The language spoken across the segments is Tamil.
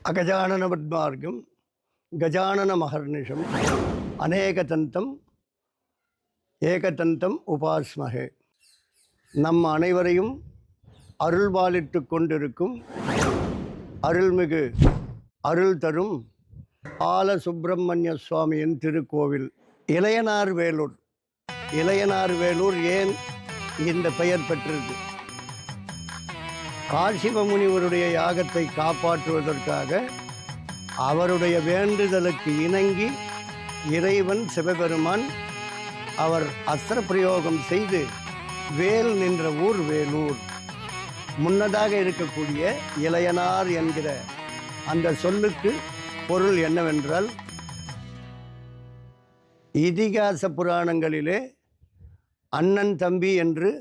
அகஜானன பத்மார்க்கம் கஜானன மகர்நிஷம் அநேகதந்தம் ஏகதந்தம் உபாஸ்மகே. நம் அனைவரையும் அருள்பாலித்து கொண்டிருக்கும் அருள்மிகு அருள் தரும் பாலசுப்பிரமணிய சுவாமியின் திருக்கோவில் இளையனார் வேலூர். இளையனார் வேலூர் ஏன் இந்த பெயர் பெற்றது? காசிப முனிவருடைய யாகத்தை காப்பாற்றுவதற்காக அவருடைய வேண்டுதலுக்கு இணங்கி இறைவன் சிவபெருமான் அவர் அஸ்திர பிரயோகம் செய்து வேல் நின்ற ஊர் வேலூர். முன்னதாக இருக்கக்கூடிய இளையனார் என்கிற அந்த சொல்லுக்கு பொருள் என்னவென்றால், இதிகாச புராணங்களிலே அண்ணன் தம்பி என்று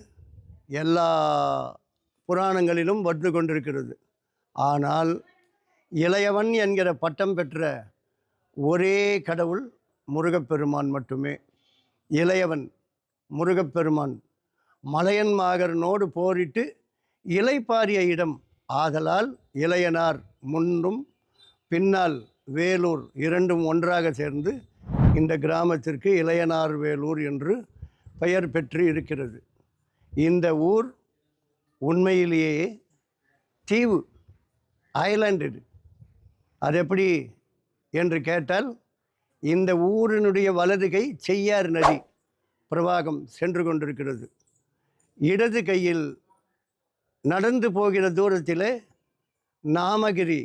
எல்லா புராணங்களிலும் வந்து கொண்டிருக்கிறது. ஆனால் இளையவன் என்கிற பட்டம் பெற்ற ஒரே கடவுள் முருகப்பெருமான் மட்டுமே. இளையவன் முருகப்பெருமான் மலையன் மாகரனோடு போரிட்டு இலைப்பாரிய இடம் ஆதலால் இளையனார் முன்னும் பின்னால் வேலூர் இரண்டும் ஒன்றாக சேர்ந்து இந்த கிராமத்திற்கு இளையனார் வேலூர் என்று பெயர் பெற்று இருக்கிறது. இந்த ஊர் உண்மையிலேயே தீவு, ஐலாண்டு. அது எப்படி என்று கேட்டால், இந்த ஊரினுடைய வலது கை செய்யார் நதி பிரவாகம் சென்று கொண்டிருக்கிறது. இடது கையில் நடந்து போகிற தூரத்தில் நாமகிரி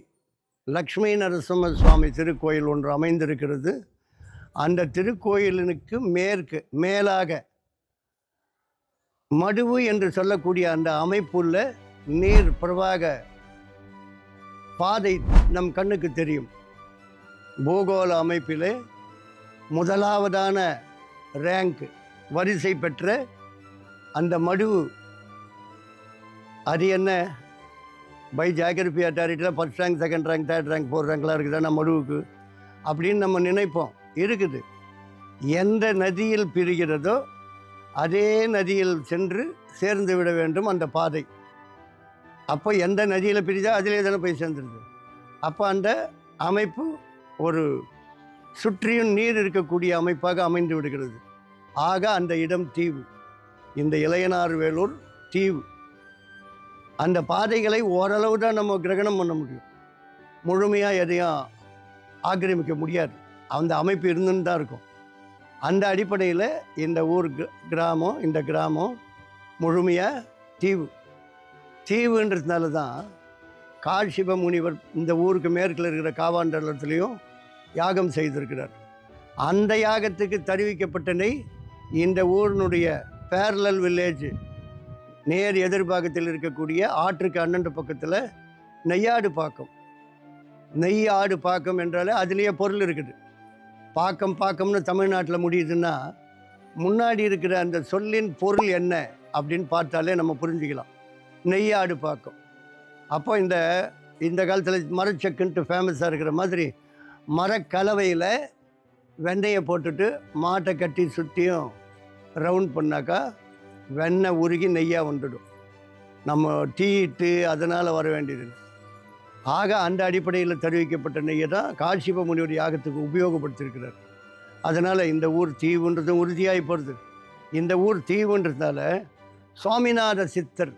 லக்ஷ்மி நரசிம்ம சுவாமி திருக்கோயில் ஒன்று அமைந்திருக்கிறது. அந்த திருக்கோயிலுக்கு மேலாக மடுவு என்று சொல்லக்கூடிய அந்த அமைப்புள்ள நீர் பிரவாக பாதை நம் கண்ணுக்கு தெரியும். பூகோள அமைப்பிலே முதலாவதான ரேங்க் வரிசை பெற்ற அந்த மடுவு, அது என்ன பை ஜியாகிரபி அத்தாரிட்டியில் first rank, second rank, third rank, fourth ரேங்க்லாம் இருக்குதா நம்ம மடுவுக்கு அப்படின்னு நம்ம நினைப்போம். இருக்குது. எந்த நதியில் பிரிகிறதோ அதே நதியில் சென்று சேர்ந்து விட வேண்டும் அந்த பாதை. அப்போ எந்த நதியில் பிரிதோ அதிலே தானே போய் சேர்ந்துருது. அப்போ அந்த அமைப்பு ஒரு சுற்றியும் நீர் இருக்கக்கூடிய அமைப்பாக அமைந்து விடுகிறது. ஆக அந்த இடம் தீவு. இந்த இளையனார் வேலூர் தீவு. அந்த பாதைகளை ஓரளவு தான் நம்ம கிரகணம் பண்ண முடியும். முழுமையாக எதையும் ஆக்கிரமிக்க முடியாது. அந்த அமைப்பு இருந்துன்னு தான் இருக்கும். அந்த அடிப்படையில் இந்த ஊர் கிராமம், இந்த கிராமம் முழுமையாக தீவு. தீவுன்றதுனால தான் காசிப முனிவர் இந்த ஊருக்கு மேற்கில் இருக்கிற காவாண்டலத்துலேயும் யாகம் செய்திருக்கிறார். அந்த யாகத்துக்கு தெரிவிக்கப்பட்ட நெய் இந்த ஊரினுடைய பேரலல் வில்லேஜ் நேர் எதிர்பாகத்தில் இருக்கக்கூடிய ஆற்றுக்கு அண்ணன் பக்கத்தில் நெய்யாடு பாக்கம். நெய்யாடு பாக்கம் என்றாலே அதுலேயே பொருள் இருக்குது. பாக்கம்னு தமிழ்நாட்டில் முடியுதுன்னா முன்னாடி இருக்கிற அந்த சொல்லின் பொருள் என்ன அப்படின்னு பார்த்தாலே நம்ம புரிஞ்சுக்கலாம். நெய்யாடு பாக்கம். அப்போ இந்த காலத்தில் மரச்சக்குன்ட்டு ஃபேமஸாக இருக்கிற மாதிரி மரக்கலவையில் வெண்ணெயை போட்டுட்டு மாட்டை கட்டி சுற்றியும் ரவுண்ட் பண்ணாக்கா வெண்ணெய் உருகி நெய்யாக வந்துடும். நம்ம டீ இட்டு அதனால் வர வேண்டியது. ஆக அந்த அடிப்படையில் தெரிவிக்கப்பட்ட நெய்யை தான் காசிப முனிவர் யாகத்துக்கு உபயோகப்படுத்தியிருக்கிறார். அதனால் இந்த ஊர் தீவுன்றதும் உறுதியாகி போகிறது. இந்த ஊர் தீவுன்றதுனால சுவாமிநாத சித்தர்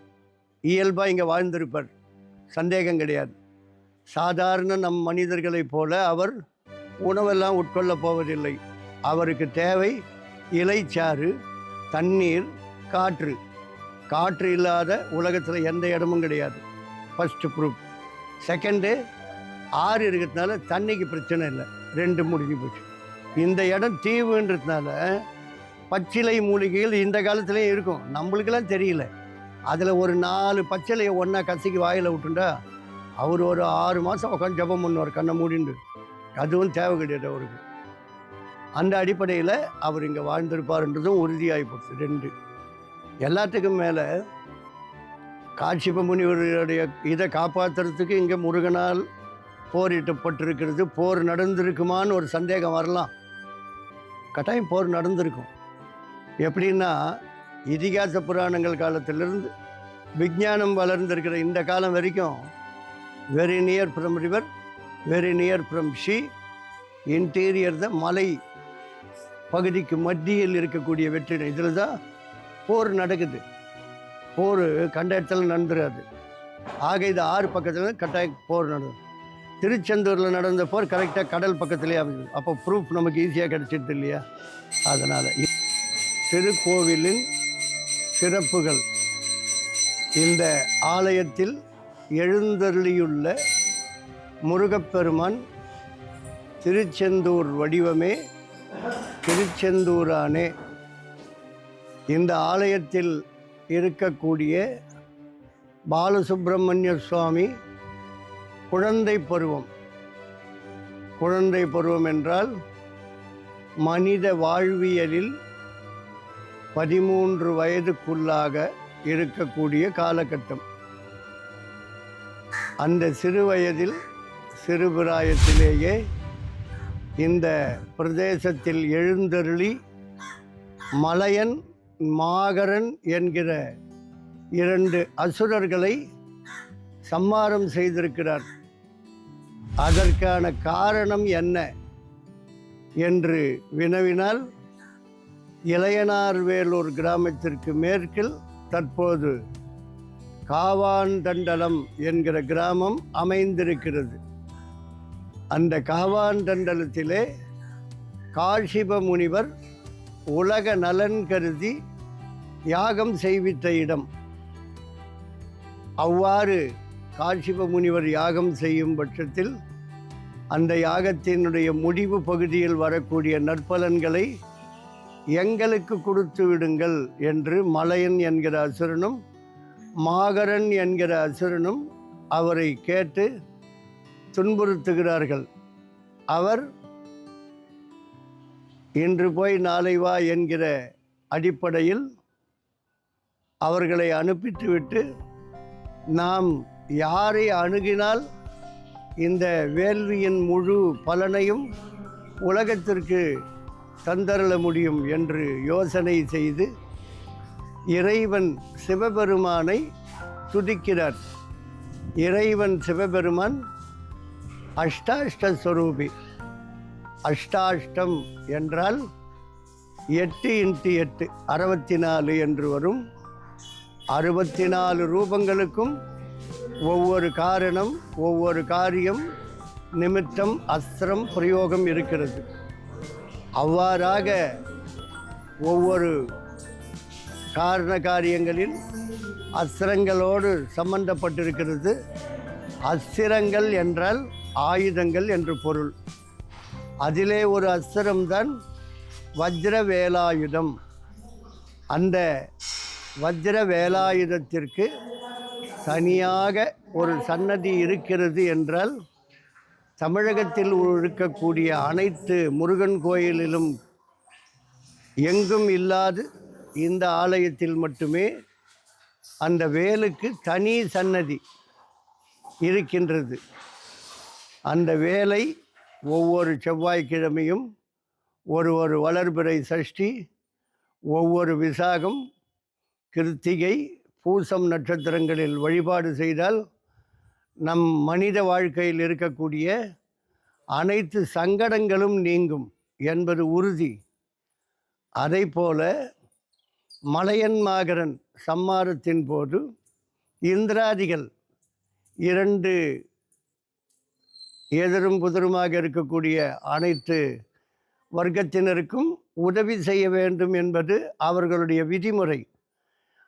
இயல்பாக இங்கே வாழ்ந்திருப்பார், சந்தேகம் கிடையாது. சாதாரண நம் மனிதர்களைப் போல அவர் உணவெல்லாம் உட்கொள்ள போவதில்லை. அவருக்கு தேவை இலைச்சாறு, தண்ணீர், காற்று. காற்று இல்லாத உலகத்தில் எந்த இடமும் கிடையாது. First proof. செகண்டு, ஆறு இருக்கிறதுனால தண்ணிக்கு பிரச்சனை இல்லை. ரெண்டு முடிஞ்சு போச்சு. இந்த இடம் தீவுன்றதுனால பச்சிலை மூலிகைகள் இந்த காலத்துலேயும் இருக்கும். நம்மளுக்கெல்லாம் தெரியல. அதில் ஒரு 4 பச்சிலையை ஒன்றா கசிக்கு வாயில் விட்டுண்டா அவர் ஒரு 6 மாதம் உட்காந்து ஜபம் பண்ணுவார் கண்ணை மூடிண்டு. அதுவும் தேவை கிடையாது அவருக்கு. அந்த அடிப்படையில் அவர் இங்கே வாழ்ந்திருப்பார்ன்றதும் உறுதியாகி போச்சு. 2 எல்லாத்துக்கும் மேலே காசிப முனிவருடைய இதை காப்பாற்றுறதுக்கு இங்கே முருகனால் போரிட்டப்பட்டிருக்கிறது. போர் நடந்திருக்குமான்னு ஒரு சந்தேகம் வரலாம். கட்டாயம் போர் நடந்திருக்கும். எப்படின்னா இதிகாச புராணங்கள் காலத்திலிருந்து விஞ்ஞானம் வளர்ந்திருக்கிற இந்த காலம் வரைக்கும் very near from river very near from she interior the மலை பகுதிக்கு மத்தியில் இருக்கக்கூடிய வெற்றிடம். இதில் தான் போர் நடக்குது. போர் கண்ட இடத்துல நடந்துடாது. ஆக இது 6 பக்கத்தில் கட்டாய போர் நடந்தது. திருச்செந்தூரில் நடந்த போர் கரெக்டாக கடல் பக்கத்துலேயே அமைஞ்சது. அப்போ ப்ரூஃப் நமக்கு ஈஸியாக கிடச்சிடுது இல்லையா? அதனால் திருக்கோவிலின் சிறப்புகள். இந்த ஆலயத்தில் எழுந்தருளியுள்ள முருகப்பெருமான் திருச்செந்தூர் வடிவமே திருச்செந்தூரானே. இந்த ஆலயத்தில் இருக்கக்கூடிய பாலசுப்பிரமணிய சுவாமி குழந்தை பருவம். குழந்தை பருவம் என்றால் மனித வாழ்வியலில் 13 வயதுக்குள்ளாக இருக்கக்கூடிய காலகட்டம். அந்த சிறு வயதில் சிறுபிராயத்திலேயே இந்த பிரதேசத்தில் எழுந்தருளி மலையன் மாகரன் என்கிற 2 அசுரர்களை சம்மாரம் செய்திருக்கிறார். அதற்கான காரணம் என்ன என்று வினவினால், இளையனார்வேலூர் கிராமத்திற்கு மேற்கில் தற்போது காவான்தண்டலம் என்கிற கிராமம் அமைந்திருக்கிறது. அந்த காவான்தண்டலத்திலே காசிப முனிவர் உலக நலன் கருதி யாகம் செய்வித்த இடம். அவ்வாறு காசிப முனிவர் யாகம் செய்யும் பட்சத்தில் அந்த யாகத்தினுடைய முடிவு பகுதியில் வரக்கூடிய நற்பலன்களை எங்களுக்கு கொடுத்து விடுங்கள் என்று மலையன் என்கிற அசுரனும் மாகரன் என்கிற அசுரனும் அவரை கேட்டு துன்புறுத்துகிறார்கள். அவர் இன்று போய் நாளை வா என்கிற அடிப்படையில் அவர்களை அனுப்பித்துவிட்டு, நாம் யாரை அணுகினால் இந்த வேள்வியின் முழு பலனையும் உலகத்திற்கு தந்தரள முடியும் என்று யோசனை செய்து இறைவன் சிவபெருமானை துதிக்கிறார். இறைவன் சிவபெருமான் அஷ்டாஷ்டஸ்வரூபி. அஷ்டாஷ்டம் என்றால் 8 × 8 64 என்று வரும். 64 ரூபங்களுக்கும் ஒவ்வொரு காரணம், ஒவ்வொரு காரியம், நிமித்தம், அஸ்திரம், பிரயோகம் இருக்கிறது. அவ்வாறாக ஒவ்வொரு காரண காரியங்களில் அஸ்திரங்களோடு சம்பந்தப்பட்டிருக்கிறது. அஸ்திரங்கள் என்றால் ஆயுதங்கள் என்று பொருள். அதிலே ஒரு அஸ்திரம்தான் வஜ்ர வேலாயுதம். அந்த வஜ்ர வேலாயுதத்திற்கு தனியாக ஒரு சன்னதி இருக்கிறது என்றால், தமிழகத்தில் இருக்கக்கூடிய அனைத்து முருகன் கோயிலிலும் எங்கும் இல்லாது இந்த ஆலயத்தில் மட்டுமே அந்த வேலுக்கு தனி சன்னதி இருக்கின்றது. அந்த வேலை ஒவ்வொரு செவ்வாய்க்கிழமையும் ஒரு வளர்பிறை சஷ்டி, ஒவ்வொரு விசாகம், கிருத்திகை, பூசம் நட்சத்திரங்களில் வழிபாடு செய்தால் நம் மனித வாழ்க்கையில் இருக்கக்கூடிய அனைத்து சங்கடங்களும் நீங்கும் என்பது உறுதி. அதைப்போல மலையன் மாகரன் சம்மாரத்தின் போது இந்திராதிகள் 2 எதிரும் புதிருமாக இருக்கக்கூடிய அனைத்து வர்க்கத்தினருக்கும் உதவி செய்ய வேண்டும் என்பது அவர்களுடைய விதிமுறை.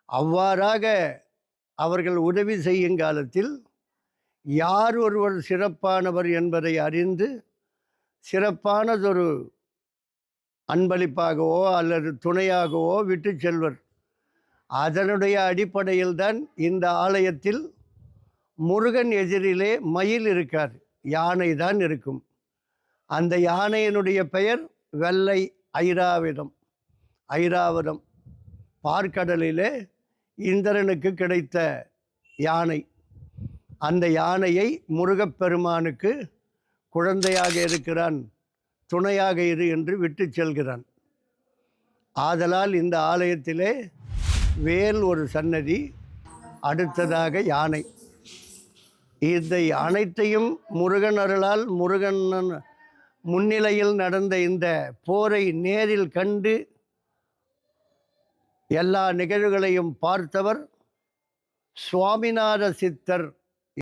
அவ்வாறாக அவர்கள் உதவி செய்யும் காலத்தில் யார் ஒருவர் சிறப்பானவர் என்பதை அறிந்து சிறப்பானதொரு அன்பளிப்பாகவோ அல்லது துணையாகவோ விட்டு செல்வர். அதனுடைய அடிப்படையில்தான் இந்த ஆலயத்தில் முருகன் எதிரிலே மயில் இருக்காது, யானை தான் இருக்கும். அந்த யானையினுடைய பெயர் வெள்ளை ஐராவதம். ஐராவதம் பார்க்கடலிலே இந்திரனுக்கு கிடைத்த யானை. அந்த யானையை முருகப்பெருமானுக்கு குழந்தையாக இருக்கிறான், துணையாக இரு என்று விட்டு செல்கிறான். ஆதலால் இந்த ஆலயத்திலே வேல் ஒரு சன்னதி, அடுத்ததாக யானை. இதை அனைத்தையும் முருகன் அருளால் முருகன் முன்னிலையில் நடந்த இந்த போரை நேரில் கண்டு எல்லா நிகழ்வுகளையும் பார்த்தவர் சுவாமிநாத சித்தர்